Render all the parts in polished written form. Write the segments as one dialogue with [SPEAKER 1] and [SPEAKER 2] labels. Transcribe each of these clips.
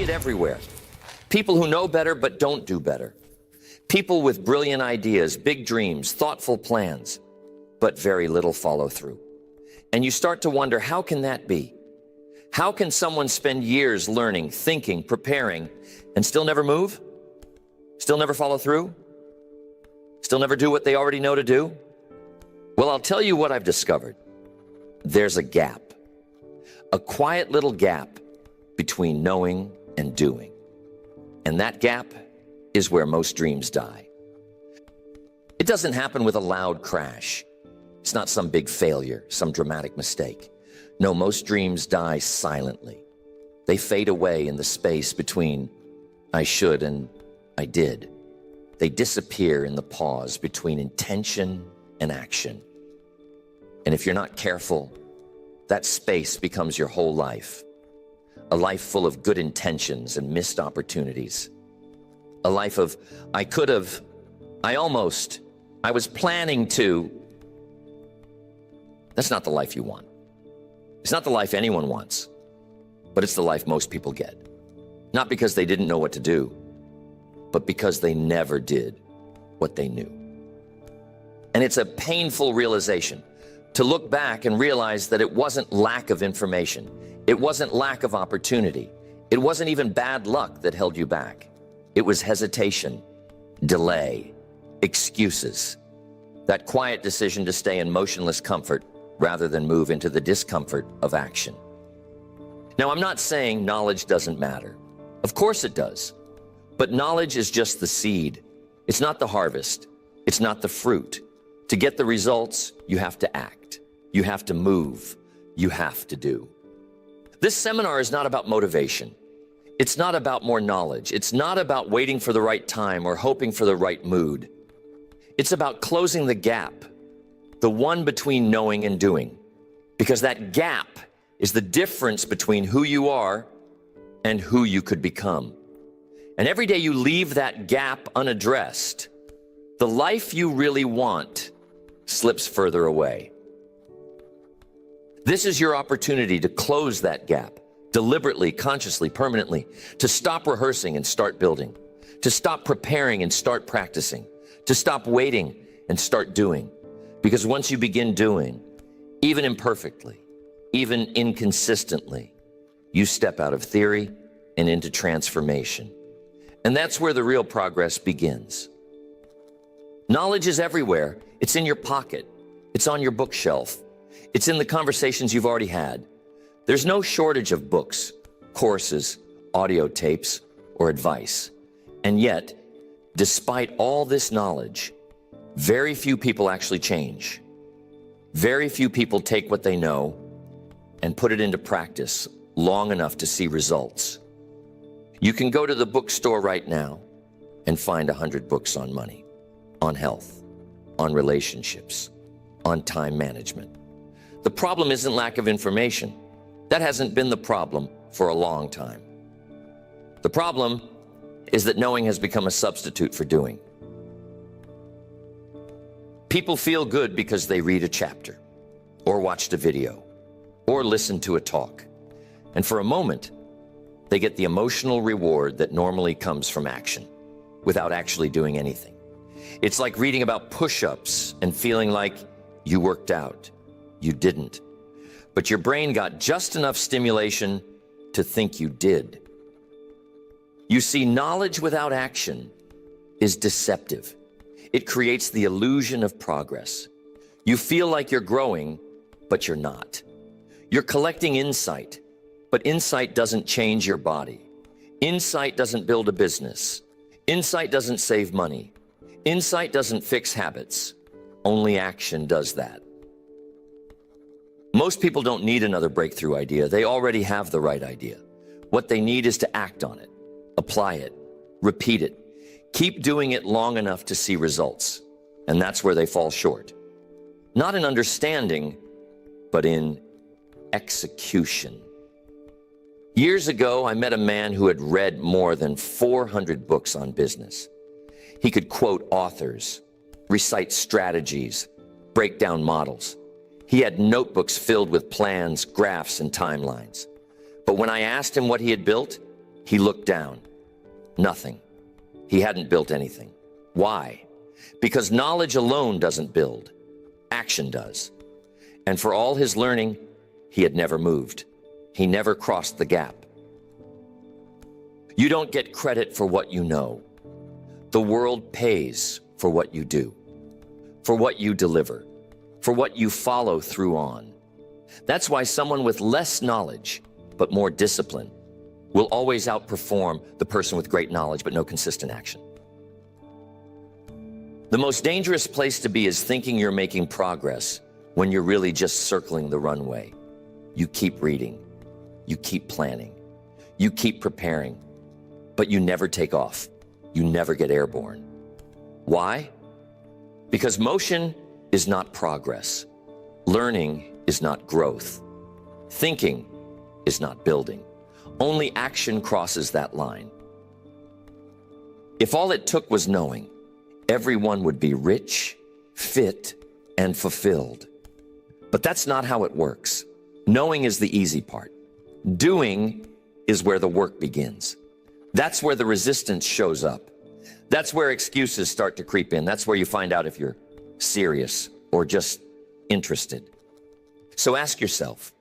[SPEAKER 1] see it everywhere. People who know better but don't do better. People with brilliant ideas, big dreams, thoughtful plans, but very little follow through. And you start to wonder, how can that be? How can someone spend years learning, thinking, preparing, and still never move? Still never follow through? Still never do what they already know to do? Well, I'll tell you what I've discovered. There's a gap. A quiet little gap between knowing and doing. And that gap is where most dreams die. It doesn't happen with a loud crash. It's not some big failure, some dramatic mistake. No, most dreams die silently. They fade away in the space between I should and I did. They disappear in the pause between intention and action. And if you're not careful, that space becomes your whole life. A life full of good intentions and missed opportunities. A life of, I could have, I almost, I was planning to. That's not the life you want. It's not the life anyone wants, but it's the life most people get. Not because they didn't know what to do, but because they never did what they knew. And it's a painful realization to look back and realize that it wasn't lack of information. It wasn't lack of opportunity. It wasn't even bad luck that held you back. It was hesitation, delay, excuses. That quiet decision to stay in motionless comfort rather than move into the discomfort of action. Now, I'm not saying knowledge doesn't matter. Of course it does. But knowledge is just the seed. It's not the harvest. It's not the fruit. To get the results, you have to act. You have to move. You have to do. This seminar is not about motivation. It's not about more knowledge. It's not about waiting for the right time or hoping for the right mood. It's about closing the gap, the one between knowing and doing. Because that gap is the difference between who you are and who you could become. And every day you leave that gap unaddressed, the life you really want slips further away. This is your opportunity to close that gap, deliberately, consciously, permanently, to stop rehearsing and start building, to stop preparing and start practicing, to stop waiting and start doing. Because once you begin doing, even imperfectly, even inconsistently, you step out of theory and into transformation. And that's where the real progress begins. Knowledge is everywhere. It's in your pocket. It's on your bookshelf. It's in the conversations you've already had. There's no shortage of books, courses, audio tapes, or advice. And yet, despite all this knowledge, very few people actually change. Very few people take what they know and put it into practice long enough to see results. You can go to the bookstore right now and find 100 books on money, on health, on relationships, on time management. The problem isn't lack of information. That hasn't been the problem for a long time. The problem is that knowing has become a substitute for doing. People feel good because they read a chapter, or watched a video, or listened to a talk. And for a moment, they get the emotional reward that normally comes from action, without actually doing anything. It's like reading about push-ups and feeling like you worked out. You didn't. But your brain got just enough stimulation to think you did. You see, knowledge without action is deceptive. It creates the illusion of progress. You feel like you're growing, but you're not. You're collecting insight, but insight doesn't change your body. Insight doesn't build a business. Insight doesn't save money. Insight doesn't fix habits. Only action does that. Most people don't need another breakthrough idea. They already have the right idea. What they need is to act on it, apply it, repeat it. Keep doing it long enough to see results. And that's where they fall short. Not in understanding, but in execution. Years ago, I met a man who had read more than 400 books on business. He could quote authors, recite strategies, break down models. He had notebooks filled with plans, graphs, and timelines. But when I asked him what he had built, He looked down. Nothing. He hadn't built anything. Why? Because knowledge alone doesn't build. Action does. And for all his learning, he had never moved. He never crossed the gap. You don't get credit for what you know. The world pays for what you do, for what you deliver, for what you follow through on. That's why someone with less knowledge, but more discipline, will always outperform the person with great knowledge, but no consistent action. The most dangerous place to be is thinking you're making progress when you're really just circling the runway. You keep reading, you keep planning, you keep preparing, but you never take off. You never get airborne. Why? Because motion is not progress. Learning is not growth. Thinking is not building. Only action crosses that line. If all it took was knowing, everyone would be rich, fit, and fulfilled. But that's not how it works. Knowing is the easy part. Doing is where the work begins. That's where the resistance shows up. That's where excuses start to creep in. That's where you find out if you're serious or just interested. So ask yourself,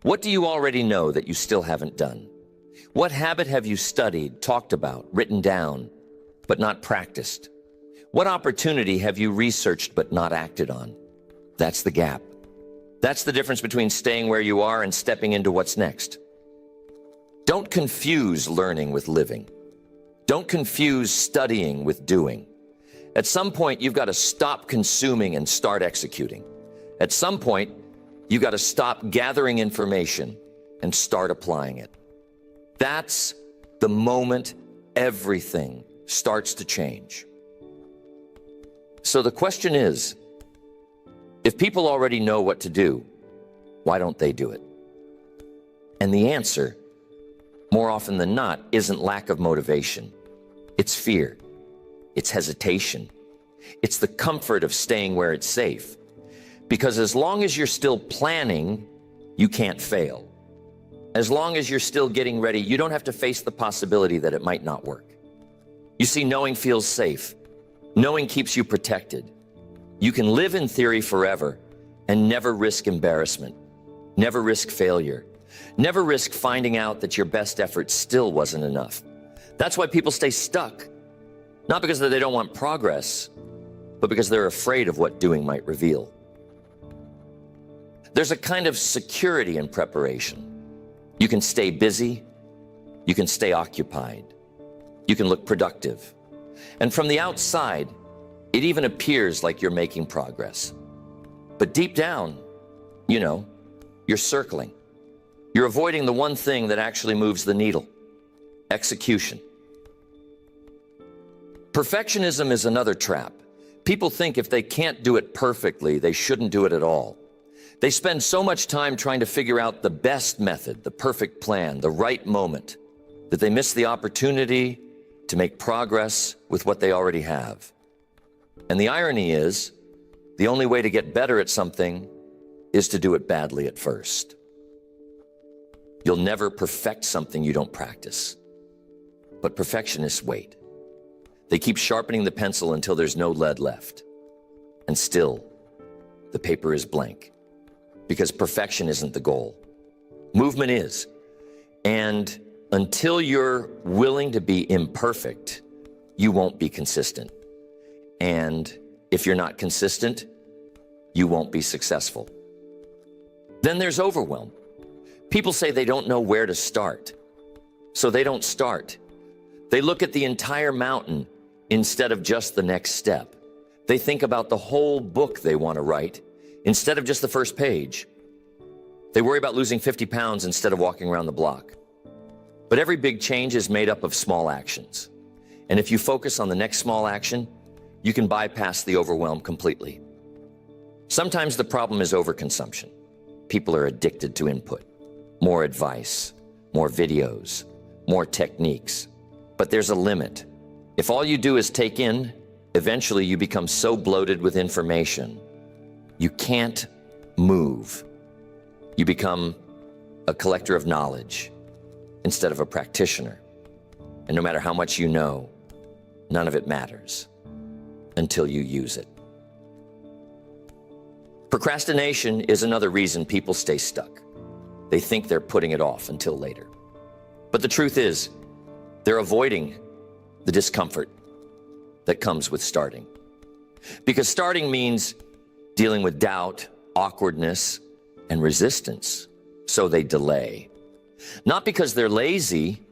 [SPEAKER 1] what do you already know that you still haven't done? What habit have you studied, talked about, written down, but not practiced? What opportunity have you researched but not acted on? That's the gap. That's the difference between staying where you are and stepping into what's next. Don't confuse learning with living. Don't confuse studying with doing. At some point, you've got to stop consuming and start executing. At some point, you've got to stop gathering information and start applying it. That's the moment everything starts to change. So the question is, if people already know what to do, why don't they do it? And the answer, more often than not, isn't lack of motivation. It's fear. It's hesitation. It's the comfort of staying where it's safe. Because as long as you're still planning, you can't fail. As long as you're still getting ready, you don't have to face the possibility that it might not work. You see, knowing feels safe. Knowing keeps you protected. You can live in theory forever and never risk embarrassment, never risk failure, never risk finding out that your best effort still wasn't enough. That's why people stay stuck. Not because they don't want progress, but because they're afraid of what doing might reveal. There's a kind of security in preparation. You can stay busy, you can stay occupied, you can look productive. And from the outside, it even appears like you're making progress. But deep down, you're circling. You're avoiding the one thing that actually moves the needle: execution. Perfectionism is another trap. People think if they can't do it perfectly, they shouldn't do it at all. They spend so much time trying to figure out the best method, the perfect plan, the right moment, that they miss the opportunity to make progress with what they already have. And the irony is, the only way to get better at something is to do it badly at first. You'll never perfect something you don't practice. But perfectionists wait. They keep sharpening the pencil until there's no lead left. And still, the paper is blank. Because perfection isn't the goal. Movement is. And until you're willing to be imperfect, you won't be consistent. And if you're not consistent, you won't be successful. Then there's overwhelm. People say they don't know where to start, so they don't start. They look at the entire mountain instead of just the next step. They think about the whole book they want to write instead of just the first page. They worry about losing 50 pounds instead of walking around the block. But every big change is made up of small actions. And if you focus on the next small action, you can bypass the overwhelm completely. Sometimes the problem is overconsumption. People are addicted to input. More advice, more videos, more techniques. But there's a limit. If all you do is take in, eventually you become so bloated with information, you can't move. You become a collector of knowledge instead of a practitioner. And no matter how much you know, none of it matters until you use it. Procrastination is another reason people stay stuck. They think they're putting it off until later. But the truth is, they're avoiding the discomfort that comes with starting. Because starting means dealing with doubt, awkwardness, and resistance. So they delay. Not because they're lazy,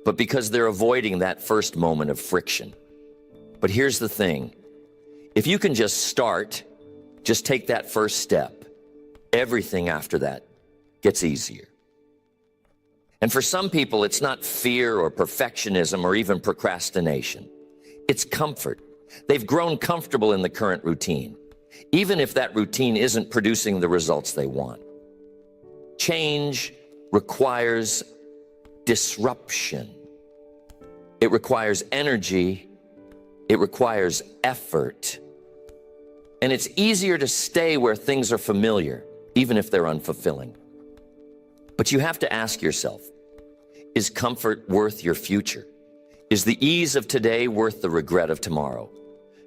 [SPEAKER 1] but because they're avoiding that first moment of friction. But here's the thing. If you can just start, just take that first step, everything after that gets easier. And for some people, it's not fear or perfectionism or even procrastination. It's comfort. They've grown comfortable in the current routine, even if that routine isn't producing the results they want. Change requires disruption. It requires energy. It requires effort. And it's easier to stay where things are familiar, even if they're unfulfilling. But you have to ask yourself, is comfort worth your future? Is the ease of today worth the regret of tomorrow?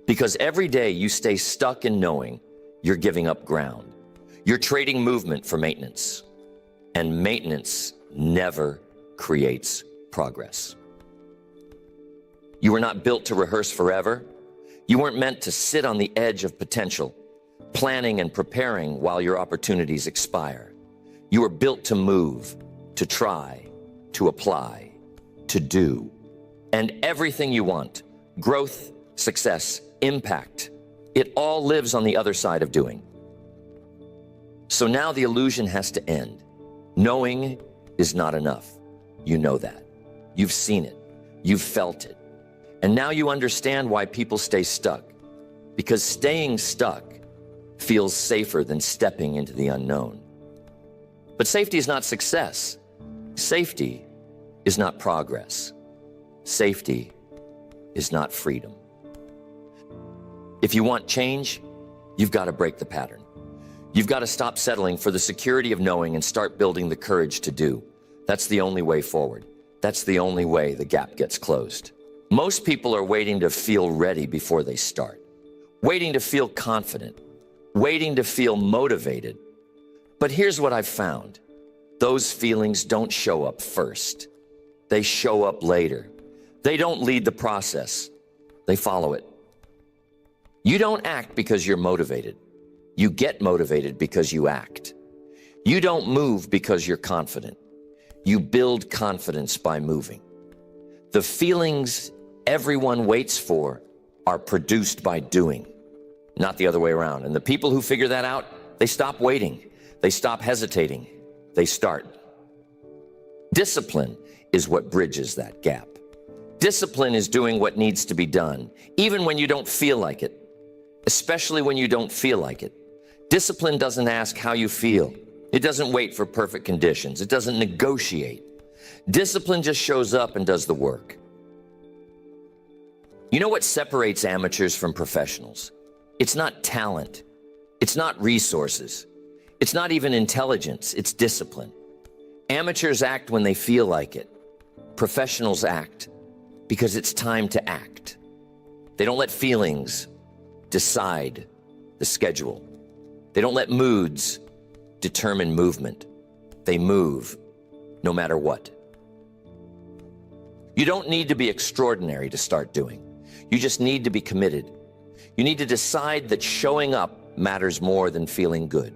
[SPEAKER 1] Because every day you stay stuck in knowing you're giving up ground. You're trading movement for maintenance. And maintenance never creates progress. You were not built to rehearse forever. You weren't meant to sit on the edge of potential, planning and preparing while your opportunities expire. You were built to move, to try, to apply, to do. And everything you want, growth, success, impact, it all lives on the other side of doing. So now the illusion has to end. Knowing is not enough. You know that. You've seen it. You've felt it. And now you understand why people stay stuck. Because staying stuck feels safer than stepping into the unknown. But safety is not success. Safety is not progress. Safety is not freedom. If you want change, you've got to break the pattern. You've got to stop settling for the security of knowing and start building the courage to do. That's the only way forward. That's the only way the gap gets closed. Most people are waiting to feel ready before they start, waiting to feel confident, waiting to feel motivated. But here's what I've found. Those feelings don't show up first. They show up later. They don't lead the process. They follow it. You don't act because you're motivated. You get motivated because you act. You don't move because you're confident. You build confidence by moving. The feelings everyone waits for are produced by doing, not the other way around. And the people who figure that out, they stop waiting. They stop hesitating. They start. Discipline is what bridges that gap. Discipline is doing what needs to be done, even when you don't feel like it, especially when you don't feel like it. Discipline doesn't ask how you feel. It doesn't wait for perfect conditions. It doesn't negotiate. Discipline just shows up and does the work. You know what separates amateurs from professionals? It's not talent. It's not resources. It's not even intelligence. It's discipline. Amateurs act when they feel like it. Professionals act because it's time to act. They don't let feelings decide the schedule. They don't let moods determine movement. They move no matter what. You don't need to be extraordinary to start doing. You just need to be committed. You need to decide that showing up matters more than feeling good.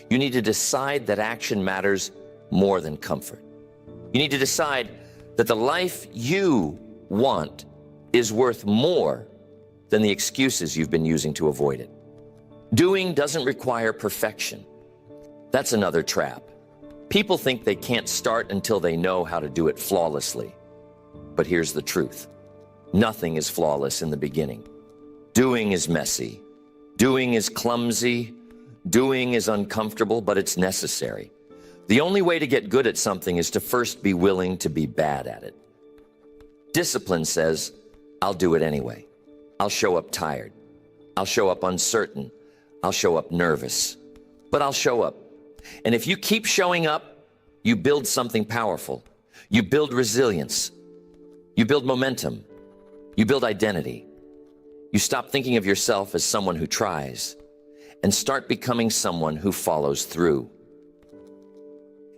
[SPEAKER 1] You need to decide that action matters more than comfort. You need to decide that the life you want is worth more than the excuses you've been using to avoid it. Doing doesn't require perfection. That's another trap. People think they can't start until they know how to do it flawlessly. But here's the truth. Nothing is flawless in the beginning. Doing is messy. Doing is clumsy. Doing is uncomfortable, but it's necessary. The only way to get good at something is to first be willing to be bad at it. Discipline says, I'll do it anyway. I'll show up tired. I'll show up uncertain. I'll show up nervous. But I'll show up. And if you keep showing up, you build something powerful. You build resilience. You build momentum. You build identity. You stop thinking of yourself as someone who tries and start becoming someone who follows through.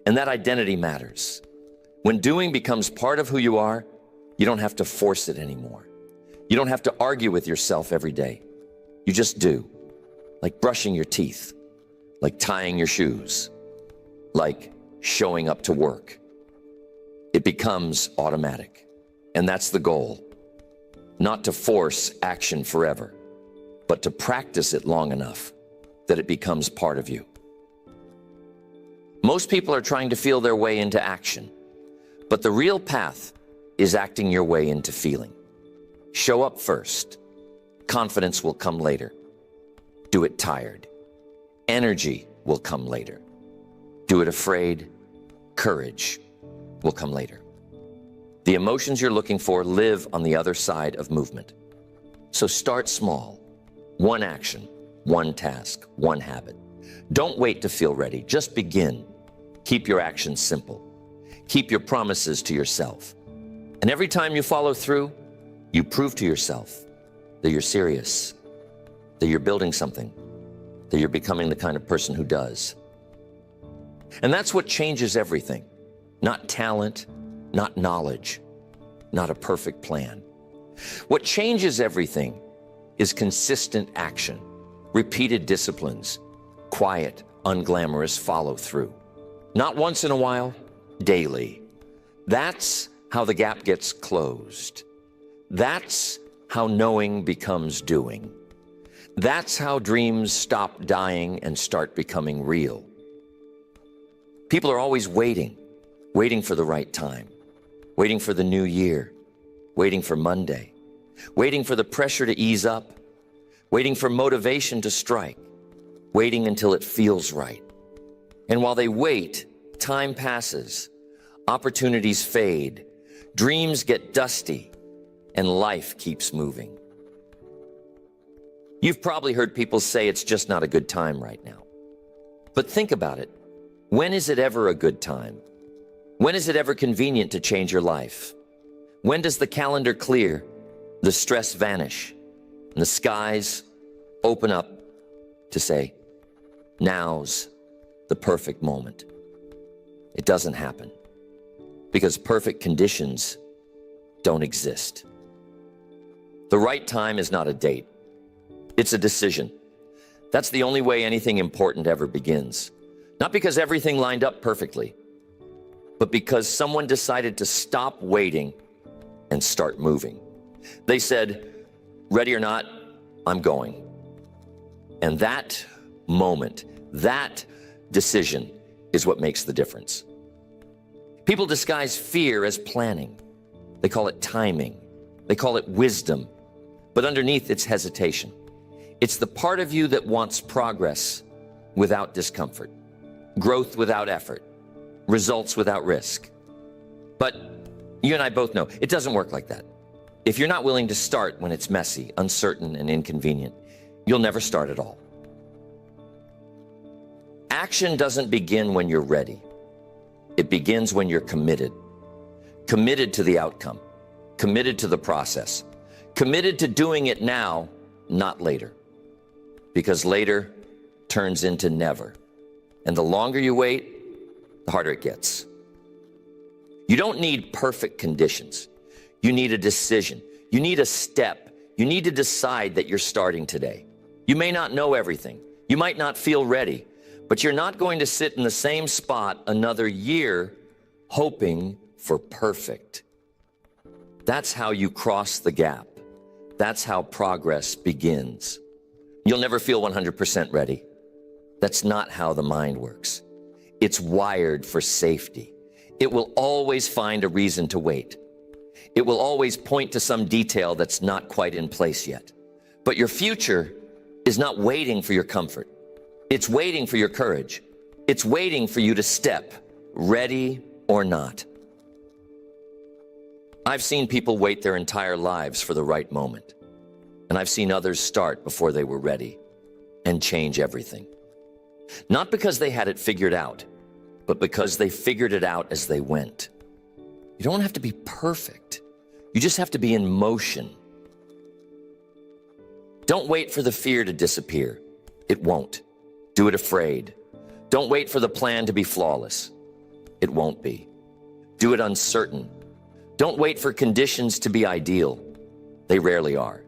[SPEAKER 1] And that identity matters. When doing becomes part of who you are, you don't have to force it anymore. You don't have to argue with yourself every day. You just do. Like brushing your teeth, like tying your shoes, like showing up to work. It becomes automatic. And that's the goal. Not to force action forever, but to practice it long enough that it becomes part of you. Most people are trying to feel their way into action, but the real path is acting your way into feeling. Show up first. Confidence will come later. Do it tired. Energy will come later. Do it afraid. Courage will come later. The emotions you're looking for live on the other side of movement. So start small. One action, one task, one habit. Don't wait to feel ready. Just begin. Keep your actions simple. Keep your promises to yourself. And every time you follow through, you prove to yourself that you're serious, that you're building something, that you're becoming the kind of person who does. And that's what changes everything. Not talent, not knowledge, not a perfect plan. What changes everything is consistent action, repeated disciplines, quiet, unglamorous follow-through. Not once in a while, daily. That's how the gap gets closed. That's how knowing becomes doing. That's how dreams stop dying and start becoming real. People are always waiting for the right time, waiting for the new year, waiting for Monday, waiting for the pressure to ease up, waiting for motivation to strike, waiting until it feels right. And while they wait, time passes, opportunities fade, dreams get dusty, and life keeps moving. You've probably heard people say it's just not a good time right now. But think about it. When is it ever a good time? When is it ever convenient to change your life? When does the calendar clear, the stress vanish, and the skies open up to say, now's the perfect moment? It doesn't happen because perfect conditions don't exist. The right time is not a date. It's a decision. That's the only way anything important ever begins. Not because everything lined up perfectly, but because someone decided to stop waiting and start moving. They said, ready or not, I'm going. And that moment, that decision is what makes the difference. People disguise fear as planning. They call it timing. They call it wisdom. But underneath, it's hesitation. It's the part of you that wants progress without discomfort, growth without effort, results without risk. But you and I both know it doesn't work like that. If you're not willing to start when it's messy, uncertain, and inconvenient, you'll never start at all. Action doesn't begin when you're ready. It begins when you're committed. Committed to the outcome, committed to the process, committed to doing it now, not later. Because later turns into never. And the longer you wait, the harder it gets. You don't need perfect conditions. You need a decision. You need a step. You need to decide that you're starting today. You may not know everything. You might not feel ready, but you're not going to sit in the same spot another year hoping for perfect. That's how you cross the gap. That's how progress begins. You'll never feel 100% ready. That's not how the mind works. It's wired for safety. It will always find a reason to wait. It will always point to some detail that's not quite in place yet. But your future is not waiting for your comfort. It's waiting for your courage. It's waiting for you to step, ready or not. I've seen people wait their entire lives for the right moment. And I've seen others start before they were ready and change everything. Not because they had it figured out, but because they figured it out as they went. You don't have to be perfect. You just have to be in motion. Don't wait for the fear to disappear. It won't. Do it afraid. Don't wait for the plan to be flawless. It won't be. Do it uncertain. Don't wait for conditions to be ideal. They rarely are.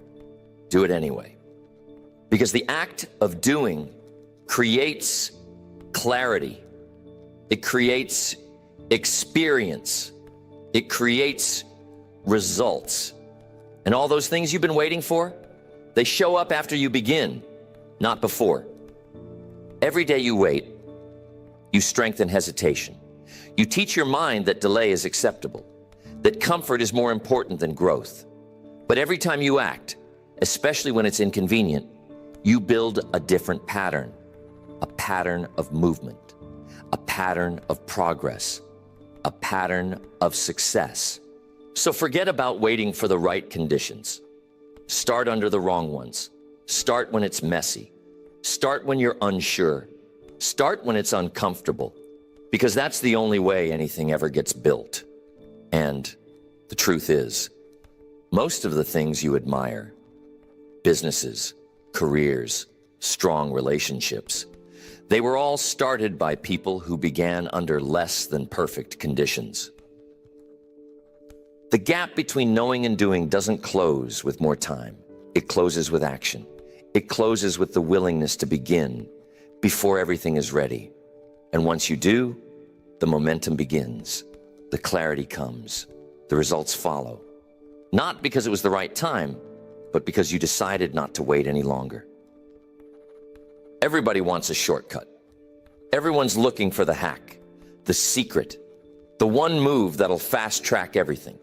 [SPEAKER 1] Do it anyway. Because the act of doing creates clarity. It creates experience. It creates results. And all those things you've been waiting for, they show up after you begin, not before. Every day you wait, you strengthen hesitation. You teach your mind that delay is acceptable, that comfort is more important than growth. But every time you act, especially when it's inconvenient, you build a different pattern, a pattern of movement, a pattern of progress, a pattern of success. So forget about waiting for the right conditions. Start under the wrong ones. Start when it's messy. Start when you're unsure. Start when it's uncomfortable, because that's the only way anything ever gets built. And the truth is, most of the things you admire, businesses, careers, strong relationships, they were all started by people who began under less than perfect conditions. The gap between knowing and doing doesn't close with more time. It closes with action. It closes with the willingness to begin before everything is ready. And once you do, the momentum begins. The clarity comes. The results follow. Not because it was the right time, but because you decided not to wait any longer. Everybody wants a shortcut. Everyone's looking for the hack, the secret, the one move that'll fast-track everything.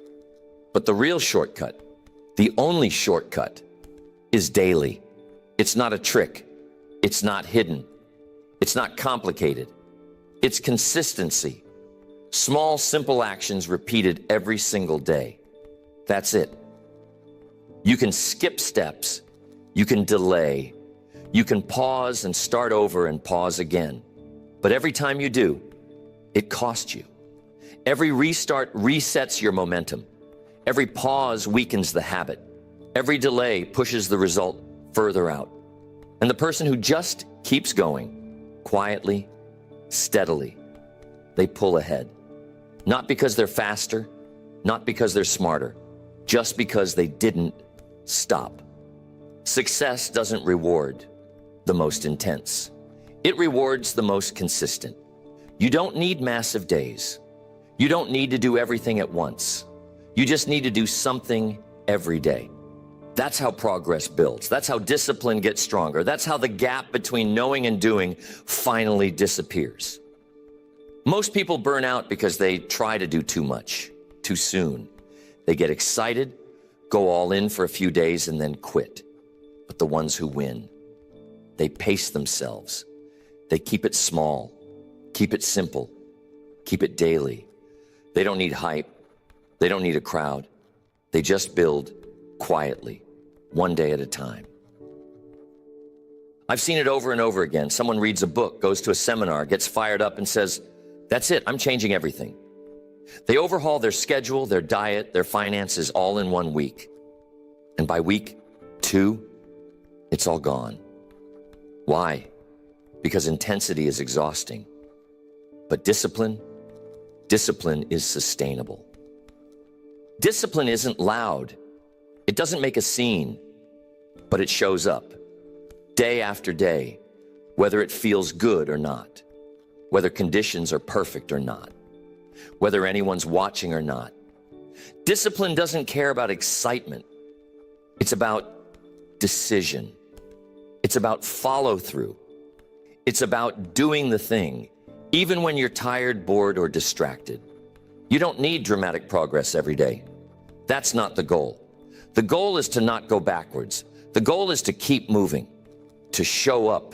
[SPEAKER 1] But the real shortcut, the only shortcut, is daily. It's not a trick. It's not hidden. It's not complicated. It's consistency. Small, simple actions repeated every single day. That's it. You can skip steps. You can delay. You can pause and start over and pause again. But every time you do, it costs you. Every restart resets your momentum. Every pause weakens the habit. Every delay pushes the result further out. And the person who just keeps going, quietly, steadily, they pull ahead. Not because they're faster, not because they're smarter, just because they didn't stop. Success doesn't reward the most intense. It rewards the most consistent. You don't need massive days. You don't need to do everything at once. You just need to do something every day. That's how progress builds. That's how discipline gets stronger. That's how the gap between knowing and doing finally disappears. Most people burn out because they try to do too much, too soon. They get excited, go all in for a few days, and then quit. But the ones who win, they pace themselves. They keep it small, keep it simple, keep it daily. They don't need hype. They don't need a crowd. They just build quietly, one day at a time. I've seen it over and over again. Someone reads a book, goes to a seminar, gets fired up and says, "That's it, I'm changing everything." They overhaul their schedule, their diet, their finances all in 1 week. And by week 2, it's all gone. Why? Because intensity is exhausting. But discipline is sustainable. Discipline isn't loud. It doesn't make a scene, but it shows up day after day, whether it feels good or not, whether conditions are perfect or not, whether anyone's watching or not. Discipline doesn't care about excitement. It's about decision. It's about follow through. It's about doing the thing, even when you're tired, bored, or distracted. You don't need dramatic progress every day. That's not the goal. The goal is to not go backwards. The goal is to keep moving, to show up,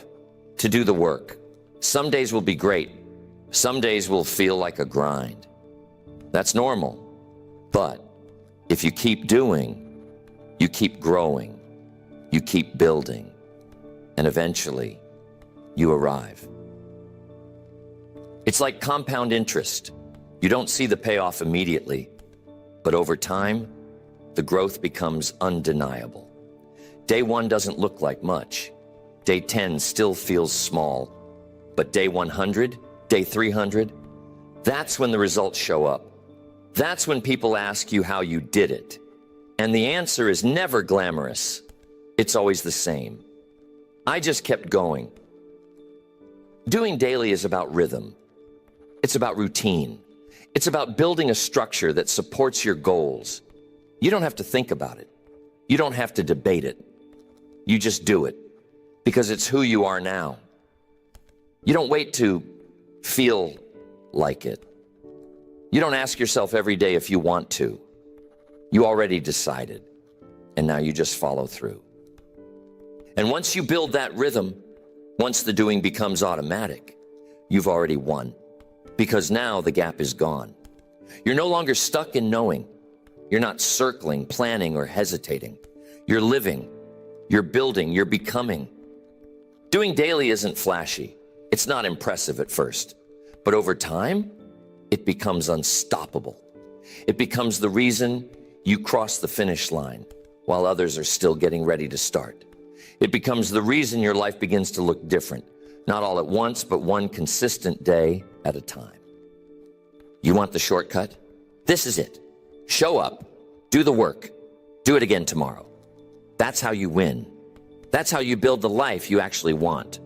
[SPEAKER 1] to do the work. Some days will be great. Some days will feel like a grind. That's normal. But if you keep doing, you keep growing, you keep building, and eventually you arrive. It's like compound interest. You don't see the payoff immediately, but over time, the growth becomes undeniable. Day 1 doesn't look like much. Day 10 still feels small. But day 100, day 300, that's when the results show up. That's when people ask you how you did it. And the answer is never glamorous. It's always the same. I just kept going. Doing daily is about rhythm. It's about routine. It's about building a structure that supports your goals. You don't have to think about it. You don't have to debate it. You just do it because it's who you are now. You don't wait to feel like it. You don't ask yourself every day if you want to. You already decided, and now you just follow through. And once you build that rhythm, once the doing becomes automatic, you've already won, because now the gap is gone. You're no longer stuck in knowing. You're not circling, planning, or hesitating. You're living, you're building, you're becoming. Doing daily isn't flashy. It's not impressive at first, but over time, it becomes unstoppable. It becomes the reason you cross the finish line while others are still getting ready to start. It becomes the reason your life begins to look different, not all at once, but one consistent day at a time. You want the shortcut? This is it. Show up, do the work, do it again tomorrow. That's how you win. That's how you build the life you actually want.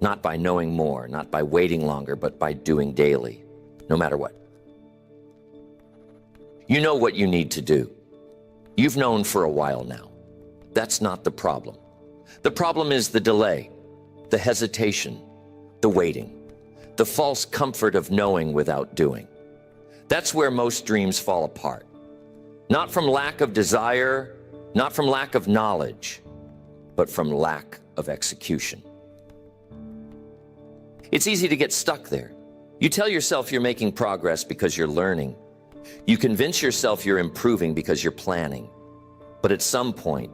[SPEAKER 1] Not by knowing more, not by waiting longer, but by doing daily, no matter what. You know what you need to do. You've known for a while now. That's not the problem. The problem is the delay, the hesitation, the waiting, the false comfort of knowing without doing. That's where most dreams fall apart. Not from lack of desire, not from lack of knowledge, but from lack of execution. It's easy to get stuck there. You tell yourself you're making progress because you're learning. You convince yourself you're improving because you're planning. But at some point,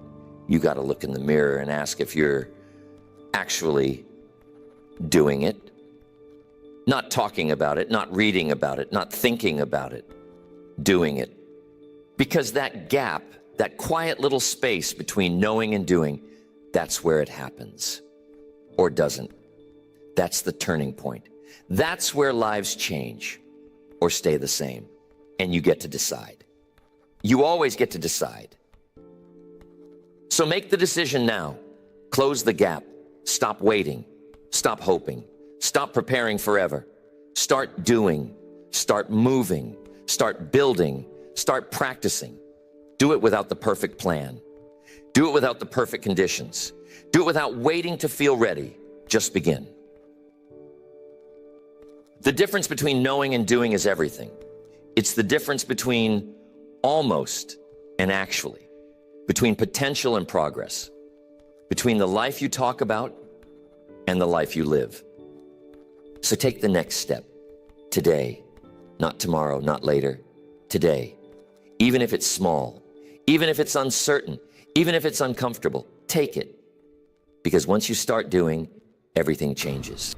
[SPEAKER 1] you got to look in the mirror and ask if you're actually doing it. Not talking about it, not reading about it, not thinking about it, doing it. Because that gap, that quiet little space between knowing and doing, that's where it happens. Or doesn't. That's the turning point. That's where lives change or stay the same. And you get to decide. You always get to decide. So make the decision now. Close the gap. Stop waiting. Stop hoping. Stop preparing forever. Start doing. Start moving. Start building. Start practicing. Do it without the perfect plan. Do it without the perfect conditions. Do it without waiting to feel ready. Just begin. The difference between knowing and doing is everything. It's the difference between almost and actually, between potential and progress, between the life you talk about and the life you live. So take the next step today, not tomorrow, not later, today. Even if it's small, even if it's uncertain, even if it's uncomfortable, take it. Because once you start doing, everything changes.